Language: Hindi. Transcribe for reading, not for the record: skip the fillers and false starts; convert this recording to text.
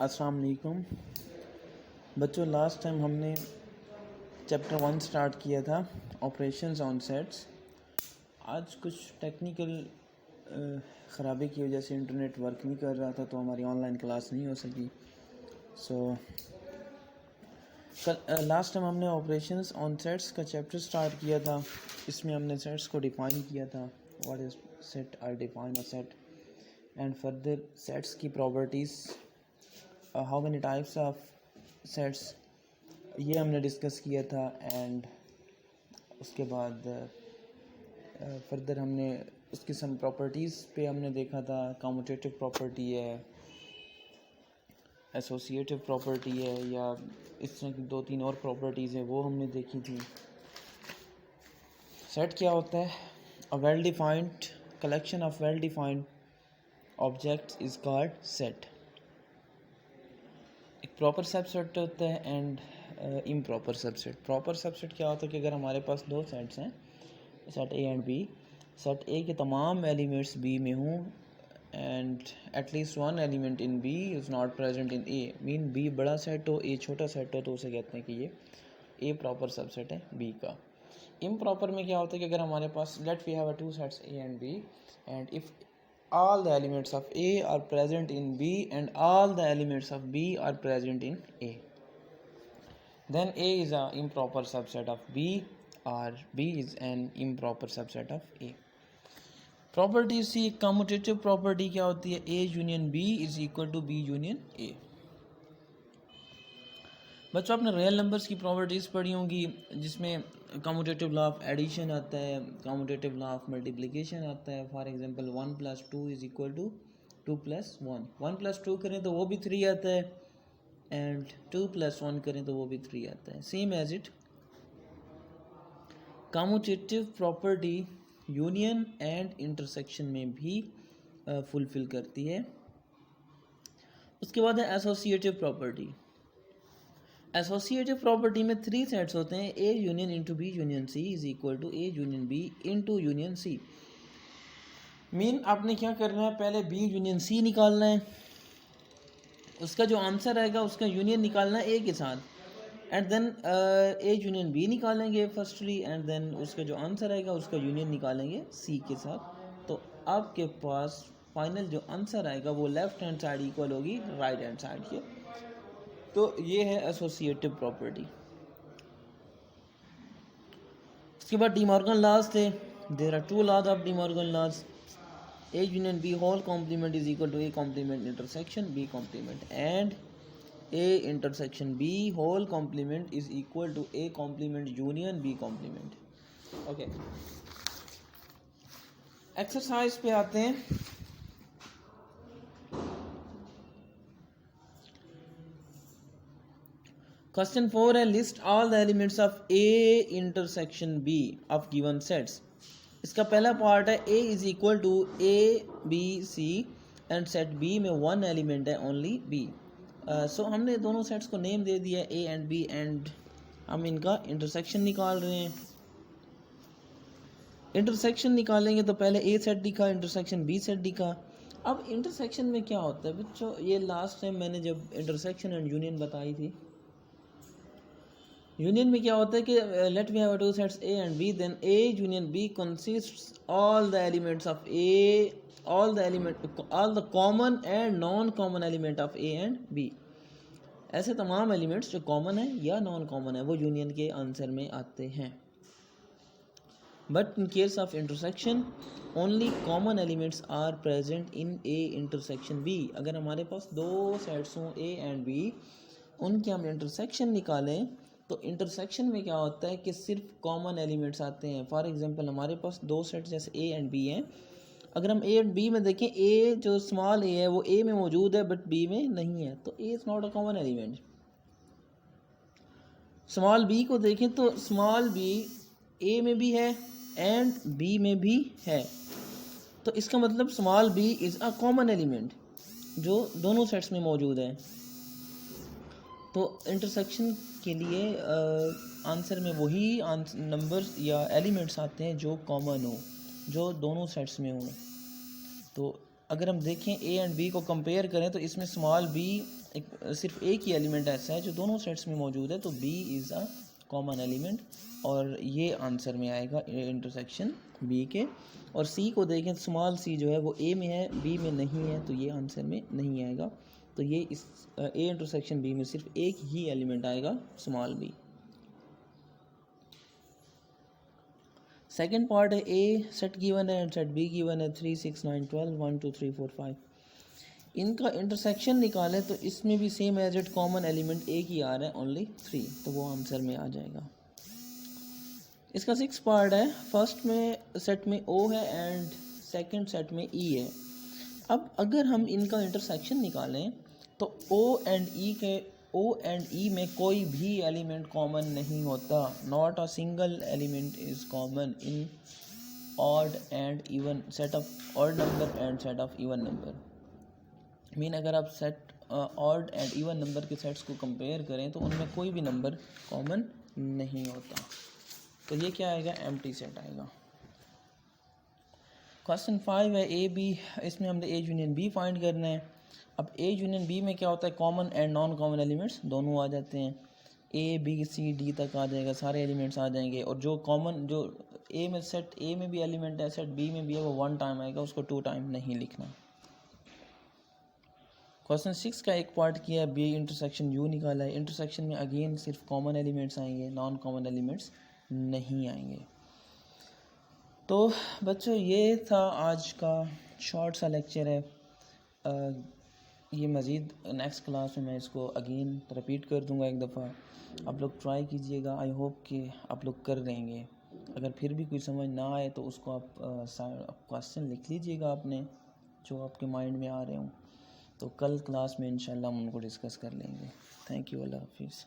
अस्सलाम वालेकुम बच्चों। लास्ट टाइम हमने चैप्टर 1 स्टार्ट किया था, ऑपरेशंस ऑन सेट्स। आज कुछ टेक्निकल ख़राबी की वजह से इंटरनेट वर्क नहीं कर रहा था, तो हमारी ऑनलाइन क्लास नहीं हो सकी। लास्ट टाइम हमने ऑपरेशंस ऑन सेट्स का चैप्टर स्टार्ट किया था। इसमें हमने सेट्स को डिफ़ाइन किया था, what is set, I define a set and further sets की properties, how many types of sets, ये हमने डिस्कस किया था। एंड उसके बाद फर्दर हमने उसकी सम प्रॉपर्टीज़ पे हमने देखा था। कम्यूटेटिव प्रॉपर्टी है, एसोसिएटिव प्रॉपर्टी है, या इस तरह की 2-3 और प्रॉपर्टीज़ है, वो हमने देखी थी। सेट क्या होता है? A well defined collection of well defined objects is called set. एक प्रॉपर सबसेट होता है and improper subset. Proper subset क्या होता है कि अगर हमारे पास दो सेट्स हैं, set A and B, set A के तमाम एलिमेंट्स बी में हों and at least one element in B is not present in A, mean B बड़ा सेट हो, ए छोटा सेट हो, तो उसे कहते हैं कि ये ए प्रॉपर सबसेट है बी का। इम्प्रॉपर में क्या होता है कि अगर हमारे पास, let we have two sets A and B, and if all the elements of A are present in B and all the elements of B are present in A, then A is an improper subset of B or B is an improper subset of A. Property C, commutative property क्या होती है? A union B is equal to B union A। बच्चों आपने रियल नंबर्स की प्रॉपर्टीज़ पढ़ी होंगी, जिसमें कम्यूटेटिव लॉ ऑफ एडिशन आता है, कम्यूटेटिव लॉ ऑफ मल्टीप्लिकेशन आता है। For example 1 + 2 is equal to 2 + 1। 1 + 2 करें तो वो भी 3 आता है, एंड 2 + 1 करें तो वो भी 3 आता है। Same as it commutative property union and intersection में भी फुलफिल करती है। उसके बाद है एसोसिएटिव प्रॉपर्टी। एसोसिएटिव प्रॉपर्टी में 3 सेट्स होते हैं, A union into B union C is equal to A union B into union C. Mean आपने क्या करना है, पहले बी यूनियन सी निकालना है, उसका जो आंसर आएगा उसका यूनियन निकालना है ए के साथ, and then A union B निकालेंगे फर्स्टली, एंड देन उसका जो आंसर आएगा उसका यूनियन निकालेंगे सी के साथ। तो आपके पास फाइनल जो आंसर आएगा वो लेफ्ट हैंड साइड इक्वल होगी राइट हैंड साइड के। तो ये है एसोसिएटिव प्रॉपर्टी। उसके बाद डिमॉर्गन लॉज थे। There are 2 laws of De Morgan laws. A union B whole complement is equal to A complement intersection B complement, and A intersection B whole complement is equal to A complement union B complement. Okay, exercise पे आते हैं। क्वेश्चन 4 है, list all the elements of A intersection B of given sets. इसका पहला पार्ट है A is equal to A B C and set B में 1 एलिमेंट है ओनली बी। सो हमने दोनों सेट्स को नेम दे दिया ए एंड बी, एंड हम इनका इंटरसेक्शन निकाल रहे हैं। इंटरसेक्शन निकालेंगे तो पहले ए सेट दिखा, इंटरसेक्शन बी सेट दिखा। अब इंटरसेक्शन में क्या होता है बच्चों, ये लास्ट टाइम मैंने जब इंटरसेक्शन एंड यूनियन बताई थी, यूनियन में क्या होता है कि let we have two sets A and B, then A union B consists all the elements of A, all the common and non common element of A and B. ऐसे तमाम एलिमेंट्स जो कॉमन है या नॉन कॉमन है वो यूनियन के आंसर में आते हैं। But in case of intersection only common elements are present in A intersection B. अगर हमारे पास दो सेट्स हों ए एंड बी, उनके हम इंटरसेक्शन निकालें तो इंटरसेक्शन में क्या होता है कि सिर्फ कॉमन एलिमेंट्स आते हैं। फॉर एग्जांपल हमारे पास दो सेट जैसे ए एंड बी हैं, अगर हम ए एंड बी में देखें, ए जो स्मॉल ए है वो ए में मौजूद है बट बी में नहीं है, तो A is not a common element. Small B को देखें तो स्मॉल बी ए में भी है एंड बी में भी है, तो इसका मतलब small B is a common element जो दोनों सेट्स में मौजूद है। तो इंटरसेक्शन के लिए आंसर में वही नंबर्स या एलिमेंट्स आते हैं जो कॉमन हो, जो दोनों सेट्स में हो। तो अगर हम देखें ए एंड बी को कंपेयर करें तो इसमें स्मॉल बी एक सिर्फ एक ही एलिमेंट ऐसा है जो दोनों सेट्स में मौजूद है, तो B is a common element और ये आंसर में आएगा इंटरसेक्शन बी के। और सी को देखें, स्मॉल सी जो है वो ए में है, बी में नहीं है, तो ये आंसर में नहीं आएगा। तो ये इस ए इंटरसेक्शन बी में सिर्फ एक ही एलिमेंट आएगा, स्मॉल बी। सेकेंड पार्ट है ए सेट गिवन है एंड सेट बी गिवन है 3 6 9 12 1 2 3 4 5। इनका इंटरसेक्शन निकालें तो इसमें भी same as it common element एक ही आ रहा है, ओनली 3, तो वो आंसर में आ जाएगा। इसका 6 पार्ट है। फर्स्ट में सेट में ओ है एंड सेकंड सेट में ई है। अब अगर हम इनका इंटरसेक्शन निकालें तो ओ एंड ई में कोई भी एलिमेंट कॉमन नहीं होता। Not a single element is common in odd and even set of odd number and set of even number. Mean अगर आप set odd and even number के सेट्स को कंपेयर करें तो उनमें कोई भी नंबर कॉमन नहीं होता। तो ये क्या आएगा, एम्प्टी सेट आएगा। क्वेश्चन 5 है ए बी, इसमें हमने ए यूनियन बी फाइंड करना है। अब ए यूनियन बी में क्या होता है, common and non common elements दोनों आ जाते हैं। ए बी सी डी तक आ जाएगा, सारे एलिमेंट्स आ जाएंगे। और जो कॉमन जो ए में सेट ए में भी एलिमेंट है, सेट बी में भी है, वो 1 टाइम आएगा, उसको 2 टाइम नहीं लिखना। क्वेश्चन 6 का एक पार्ट किया, बी इंटरसेक्शन यू निकाला है। इंटरसेक्शन में अगेन सिर्फ कॉमन एलिमेंट्स आएंगे, नॉन कॉमन एलिमेंट्स नहीं आएंगे। तो बच्चों ये था आज का शॉर्ट सा लेक्चर है। ये मज़ीद नेक्स्ट क्लास में मैं इसको अगेन रिपीट कर दूंगा एक दफ़ा। आप लोग ट्राई कीजिएगा, आई होप कि आप लोग कर लेंगे। अगर फिर भी कोई समझ ना आए तो उसको आप क्वेश्चन लिख लीजिएगा अपने, जो आपके माइंड में आ रहे हों। तो कल क्लास में इंशाल्लाह हम उनको डिस्कस कर लेंगे। थैंक यू, अल्लाह हाफिज़।